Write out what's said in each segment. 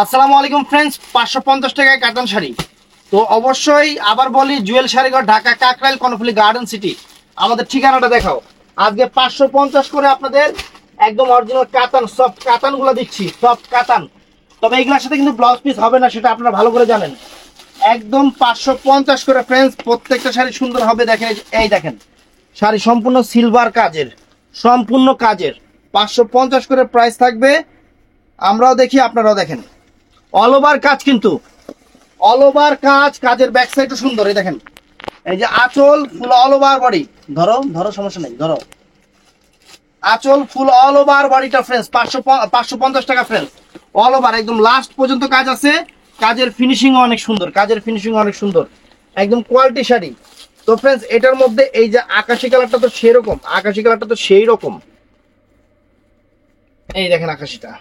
আসসালামু আলাইকুম ফ্রেন্ডস, 550 টাকায় কাতান শাড়ি। তো অবশ্যই আবার বলি, জুয়েল শাড়িঘর, ঢাকা কাকরাইল, কর্ণফুলী গার্ডেন সিটি। আমাদের ঠিকানাটা দেখাও। আজকে 550 করে আপনাদের একদম অরিজিনাল কাতান, সফট কাতানগুলো দিচ্ছি, সফট কাতান। তবে এগুলোর সাথে কিন্তু ব্লাউজ পিস হবে না, সেটা আপনারা ভালো করে জানেন। একদম 550 করে ফ্রেন্ডস, প্রত্যেকটা শাড়ি সুন্দর হবে। দেখেন, এই দেখেন শাড়ি সম্পূর্ণ সিলভার কাজের, সম্পূর্ণ কাজের। 550 করে প্রাইস থাকবে। আমরাও দেখি, আপনারাও দেখেন। অল ওভার কাজ, কিন্তু অল ওভার কাজ, কাজের ব্যাক সাইডও সুন্দর। এই দেখেন, এই যে আঁচল ফুল অল ওভার বডি। ধরো ধরো, সমস্যা নেই, ধরো। আঁচল ফুল অল ওভার বডিটা ফ্রেন্ডস 550 টাকা ফ্রেন্ডস। অল ওভার একদম লাস্ট পর্যন্ত কাজ আছে। কাজের ফিনিশিং অনেক সুন্দর, কাজের ফিনিশিং অনেক সুন্দর, একদম কোয়ালিটি শাড়ি। তো ফ্রেন্ডস, এটার মধ্যে এই যে আকাশি কালারটা তো সেরকম, আকাশি কালারটা তো সেই রকম। এই দেখেন আকাশিটা,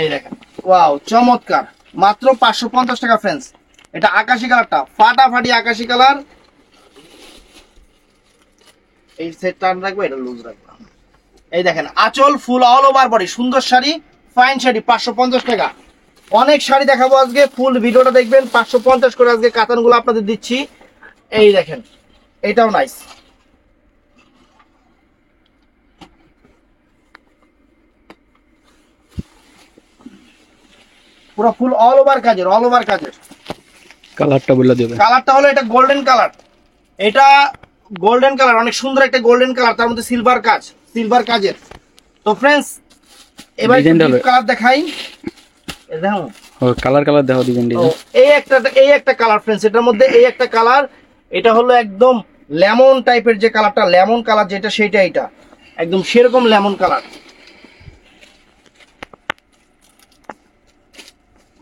এই দেখেন, ওয়াও চমৎকার। মাত্র 550 টাকা ফ্রেন্ডস। এটা আকাশি কালারটা ফাটাফাটি আকাশি কালার। এই সেট টান রাখবো, এটা লুজ রাখবো। এই দেখেন আঁচল ফুল অল ওভার বডি, সুন্দর শাড়ি, ফাইন শাড়ি, 550 টাকা। অনেক শাড়ি দেখাবো আজকে, ফুল ভিডিওটা দেখবেন। 550 করে আজকে কাতানগুলো আপনাদের দিচ্ছি। এই দেখেন, এটাও নাইস, পুরো ফুল অল ওভার কাজের, অল ওভার কাজের। কালারটা বলে দেবে। কালারটা হলো এটা গোল্ডেন কালার। এটা গোল্ডেন কালার, অনেক সুন্দর একটা গোল্ডেন কালার, তার মধ্যে সিলভার কাজ, সিলভার কাজের। তো ফ্রেন্ডস, এবার ডিপ কালার দেখাই। দেখো, ও কালার কালার দেখো, ডিজাইন ও ডিজাইন। এই একটা কালার ফ্রেন্ডস, এটার মধ্যে এই একটা কালার। এটা হলো একদম লেমন টাইপের যে কালারটা, লেমন কালার যেটা, সেইটা এটা একদম সেরকম লেমন কালার।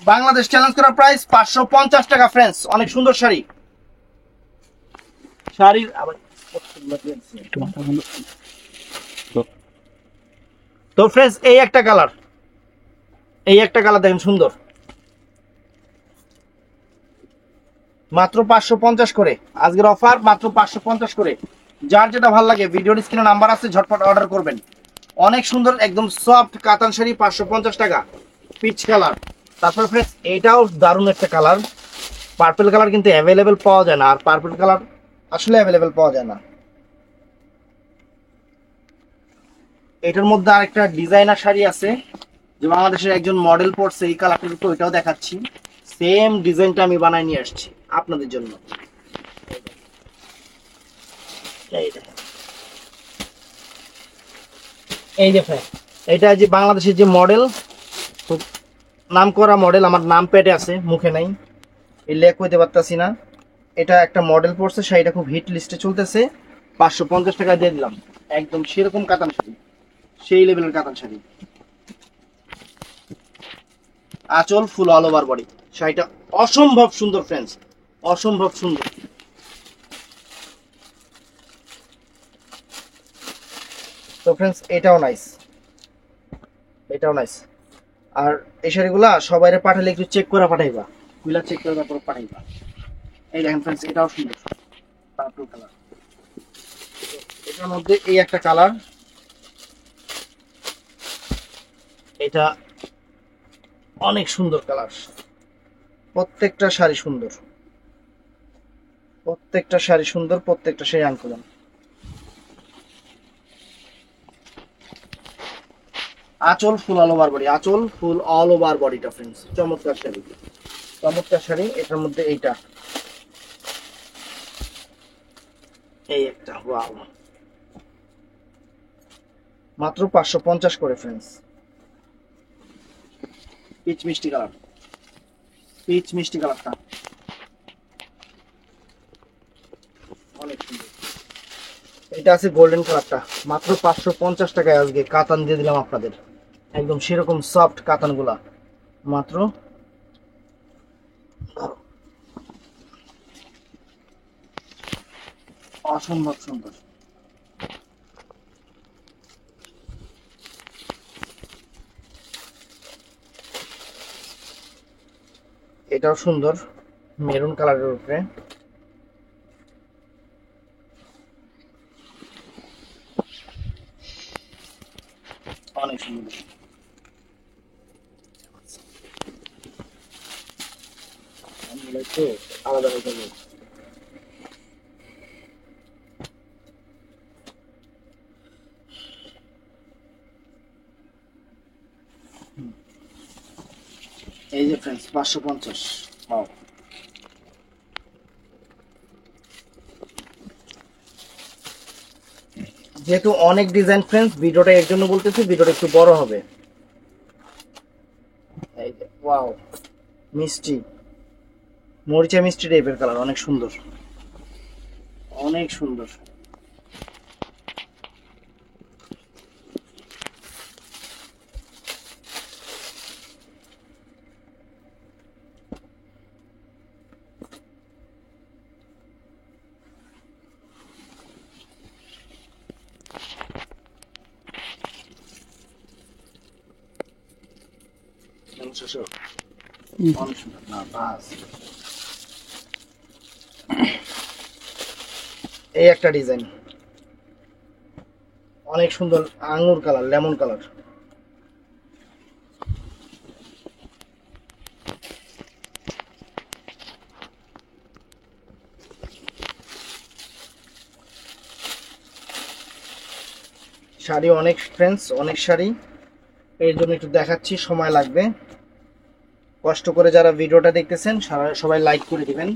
বাংলাদেশ চ্যালেঞ্জ করা প্রাইস 550 টাকা ফ্রেন্ডস। অনেক সুন্দর শাড়ি, শাড়ির আবার একটু মাথা বন্ধ। তো ফ্রেন্ডস, এই একটা কালার, এই একটা কালার দেখেন সুন্দর। মাত্র 550 করে আজকের অফার, মাত্র 550 করে। যার যেটা ভালো লাগে, ভিডিওর স্ক্রিনে নাম্বার আছে, ঝটপট অর্ডার করবেন। অনেক সুন্দর একদম সফট কাতান শাড়ি, 550 টাকা, পিচ কালার। তারপর ফ্রেন্ডস, এটাও দারুণ একটা কালার। পার্পল কালার কিন্তু অ্যাভেলেবেল পাওয়া যায় না, আর পার্পল কালার আসলে অ্যাভেলেবেল পাওয়া যায় না। এটার মধ্যে আরেকটা ডিজাইনার শাড়ি আছে, যে বাংলাদেশের একজন মডেল পড়ছে এই কালারটার উপর, ওইটাও দেখাচ্ছি। সেম ডিজাইনটা আমি বানাই নিয়ে আসছি আপনাদের জন্য। এই দেখেন, এই যে ফ্রেন্ড, এটা যে বাংলাদেশের যে মডেল, খুব নাম করা মডেল, আমার নাম প্যাডে আছে, মুখে নাই, এই লেখ হইতে পারতাছি না। এটা একটা মডেল পড়ছে, শাড়িটা খুব হিট লিস্টে চলতেছে। 550 টাকা দিয়ে দিলাম। একদম সেরকম কাতান শাড়ি, সেই লেভেলের কাতান শাড়ি। আঁচল ফুল অল ওভার বডি, শাড়িটা অসম্ভব সুন্দর ফ্রেন্ডস, অসম্ভব সুন্দর। তো ফ্রেন্ডস, এটাও নাইস, এটাও নাইস। আর এই শাড়িগুলা সবাইরে পাঠালে একটু চেক করে পাঠাইবা, গুলা চেক করে তারপর পাঠাইবা। এই দেখেন ফ্রেন্ডস, এটাও সুন্দর, পার্পল কালার। এটার মধ্যে এই একটা কালার, এটা অনেক সুন্দর কালার। প্রত্যেকটা শাড়ি সুন্দর, প্রত্যেকটা শাড়ি সুন্দর, প্রত্যেকটা শাড়ি আনকমন। আঁচল ফুল অল ওভার বডি, আঁচল ফুল অল ওভার বডিটা ফ্রেন্ডস, চমৎকার শাড়ি, চমৎকার শাড়ি। এটার মধ্যে এইটা, এই একটা, ওয়াও। মাত্র 550 করে ফ্রেন্ডস। পিচ মিষ্টি কালার, পিচ মিষ্টি কালারটা অনেক সুন্দর। এটা আছে গোল্ডেন কালারটা, মাত্র 550 টাকায় আজকে কাতান দিয়ে দিলাম আপনাদের। একদম সেরকম সফট কাতান গুলা, মাত্র অসম্ভব সুন্দর। এটাও সুন্দর, মেরুন কালারের উপরে। অনেক সুন্দর। তো আলাদা হয়ে যাবে। এই যে ফ্রেন্ডস 550। ওয়াও, যেহেতু অনেক ডিজাইন ফ্রেন্ডস, ভিডিওটা এর জন্য বলতেছি, ভিডিওটা একটু বড় হবে। এই যে ওয়াও, মিষ্টি মরিচা মিষ্টি টাইপের কালার, অনেক সুন্দর, অনেক সুন্দর। অনেক সুন্দর না বাস। এই একটা ডিজাইন অনেক সুন্দর, আঙ্গুর কালার, লেমন কালার। শাড়ি অনেক ফ্রেন্ডস, অনেক শাড়ি, এর জন্য একটু দেখাচ্ছি, সময় লাগবে। কষ্ট করে যারা ভিডিওটা দেখতেছেন সবাই লাইক করে দিবেন।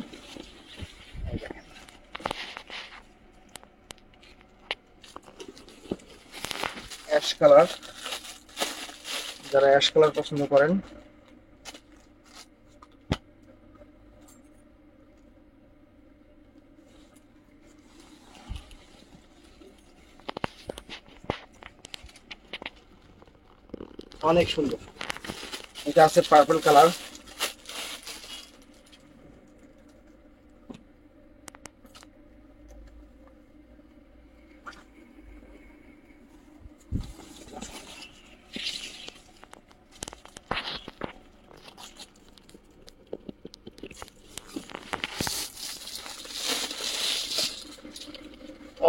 অ্যাশ কালার, যারা অ্যাশ কালার পছন্দ করেন, অনেক সুন্দর। এটা আছে পার্পল কালার,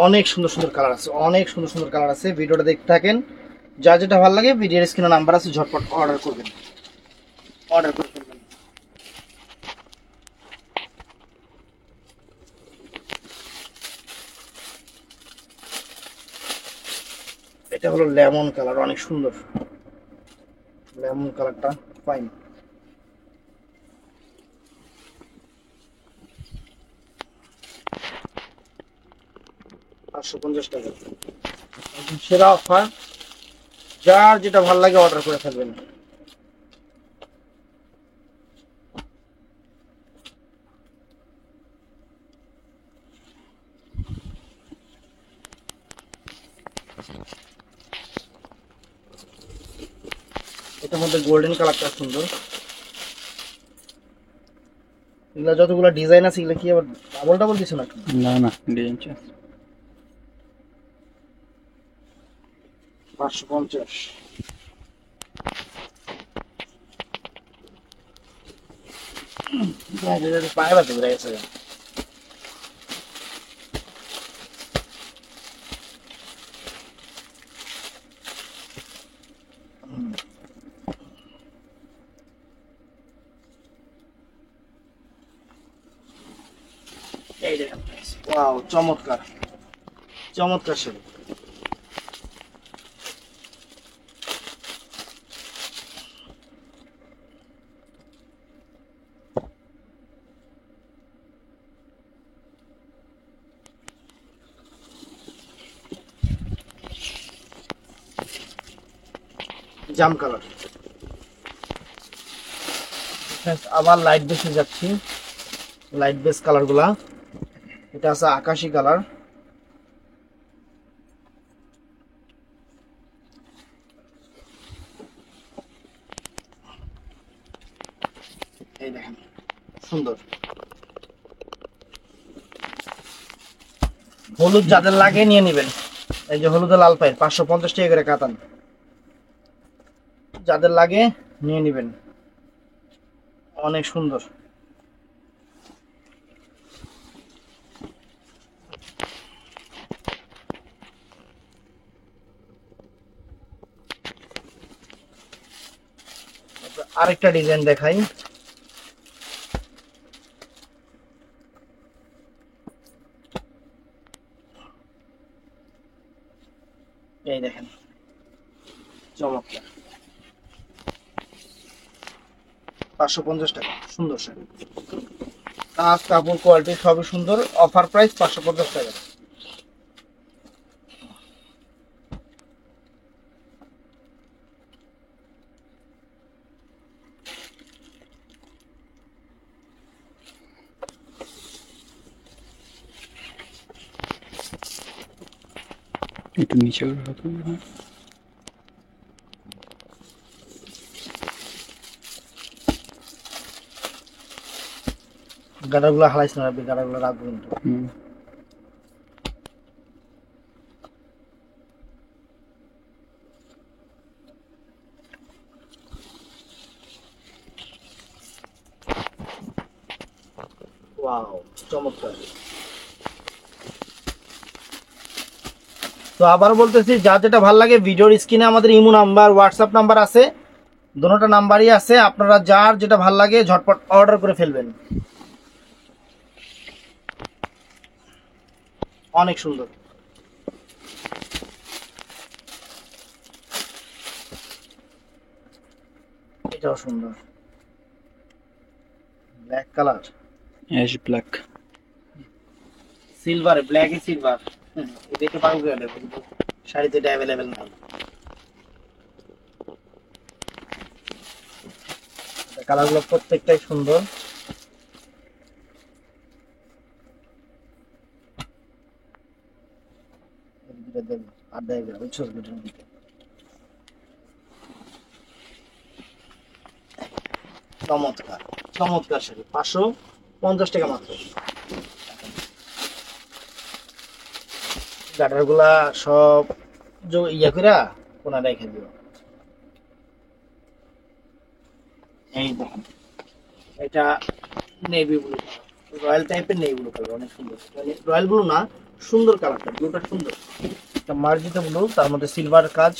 অনেক সুন্দর সুন্দর কালার আছে, অনেক সুন্দর সুন্দর কালার আছে। ভিডিওটা দেখতে থাকেন, যা যেটা ভালো লাগে ভিডিওর স্ক্রিনে নাম্বার আছে, ঝটপট অর্ডার করবেন, অর্ডার করে ফেলবেন। এটা হলো লেমন কালার, অনেক সুন্দর, লেমন কালারটা ফাইন। 550 টাকা, একদম সেরা অফার। যার যেটা ভালো লাগে অর্ডার করে ফেলবেন। এটার মধ্যে গোল্ডেন কালারটা সুন্দর। এগুলা যতগুলো ডিজাইন আছে এগুলা কি আবার ডাবল ডাবল দিছো নাকি? না না, ডিজাইন চেঞ্জ। 550। পায়ে বাজে বেড়ে গেছে। এই দেখেন, ওয়াও, চমৎকার, চমৎকার শাড়ি। জাম কালার, আবার লাইট বেসে যাচ্ছি, লাইট বেস কালার গুলা। এটা আছে আকাশি কালার, এই দেখেন সুন্দর। হলুদ যাদের লাগে নিয়ে নিবেন, এই যে হলুদে লাল পায়ের 550 টাকা করে কাতান, যাদের লাগে নিয়ে নিবেন, অনেক সুন্দর। আরেকটা ডিজাইন দেখাই। এই দেখেন, চমৎকার, 550 টাকা, সুন্দর শাড়ি, কাজ কাপড় কোয়ালিটি সবই সুন্দর, অফার প্রাইস 550 টাকা। একটু নিচে করে রাখো। গাড়াগুলো হালাইস না, গাড়াগুলো রাখবো কিন্তু। হুম। ওয়াও, চমৎকার। তো আবার বলতেছি, যা যেটা ভালো লাগে ভিডিওর স্ক্রিনে আমাদের ইমো নাম্বার, হোয়াটসঅ্যাপ নাম্বার আছে, দুটোটা নাম্বারই আছে, আপনারা যার যেটা ভালো লাগে ঝটপট অর্ডার করে ফেলবেন। অনেক সুন্দর, এটাও সুন্দর, black colour, ash black. Silver, black এ সিলভার, দেখতে পারবো কিন্তু শাড়িতে এটা অ্যাভেলেবেল নাই। কালারগুলো প্রত্যেকটাই সুন্দর। চমৎকার, চমৎকার শাড়ি, 550 টাকা মাত্র। গাটার গুলা সব ইয়া করে কোনা রেখে দিও। এই দেখেন, এটা নেভি ব্লু, রয়্যাল টাইপের নেভি ব্লু কালার, অনেক সুন্দর। রয়্যাল ব্লু না, সুন্দর কালারটা, ব্লুটা সুন্দর। এটা মার্জিত ব্লু, তার মধ্যে সিলভার কাজ,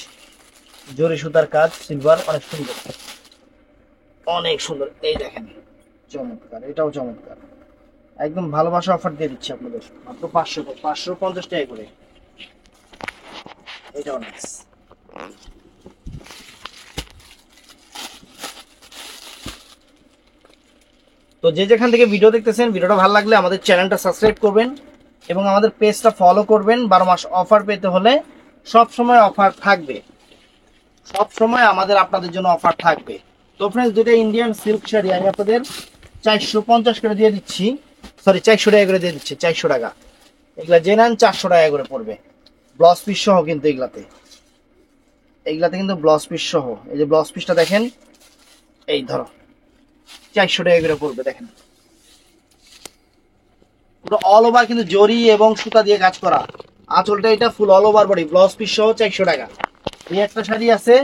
জরি সুতার কাজ, সিলভার, অনেক সুন্দর, অনেক সুন্দর। এই দেখেন, চমৎকার, এটাও চমৎকার। একদম ভালোবাসা অফার দিয়ে দিচ্ছি আপনাদের, মাত্র 550 টাকা করে। এটাও নাইস। তো যে যেখান থেকে ভিডিও দেখতেছেন, ভিডিওটা ভালো লাগলে আমাদের চ্যানেলটা সাবস্ক্রাইব করবেন এবং আমাদের পেজটা ফলো করবেন। 12 মাস অফার পেতে হলে সব সময় অফার থাকবে, সব সময় আমাদের আপনাদের জন্য অফার থাকবে। তো ফ্রেন্ডস, দুটো ইন্ডিয়ান সিল্ক শাড়ি আমি আপনাদের 450 করে দিয়ে দিচ্ছি, সরি 400 টাকা করে দিয়ে দিচ্ছি, 400 টাকা। এগুলা যে নেন 400 টাকা করে পড়বে, ব্লাউজ পিস সহ কিন্তু এগুলাতে কিন্তু ব্লাউজ পিস সহ। এই যে ব্লাউজ পিসটা দেখেন, এই ধরো 400 টাকা করে পড়বে। দেখেন, পুরো অল ওভার কিন্তু জরি এবং সুতা দিয়ে কাজ করা, আঁচলটা এটা ফুল all over body, blouse piece সহ 400 টাকা। এই একটা শাড়ি আছে,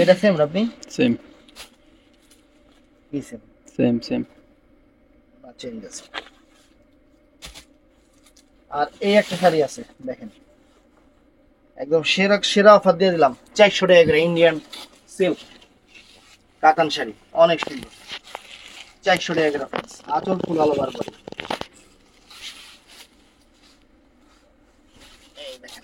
এটা সেম আপনি সেম কি সেম সেম সেম। চেঞ্জ আছে। আর এই একটা শাড়ি আছে, দেখেন একদম সেরা সেরা অফার দিয়ে দিলাম, 400 টাকা করে, ইন্ডিয়ান সিল্ক কাতান শাড়ি, অনেক সুন্দর, 400 টাকা করে অফার। আঁচল ফুল অল ওভার বডি। এই দেখেন,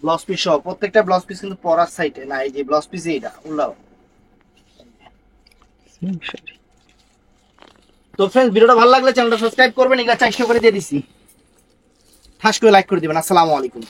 ব্লাউজ পিস সহ, প্রত্যেকটা ব্লাউজ পিস কিন্তু পরার সাইডে না, এই যে ব্লাউজ পিস এইটা উল্লাও। সেম শাড়ি। তো ফ্রেন্ডস, ভিডিওটা ভালো লাগলে চ্যানেলটা সাবস্ক্রাইব করবেন, এগুলা 400 করে দিয়ে দিছি, ঠাস করে লাইক করে দিবেন। আসসালামু আলাইকুম।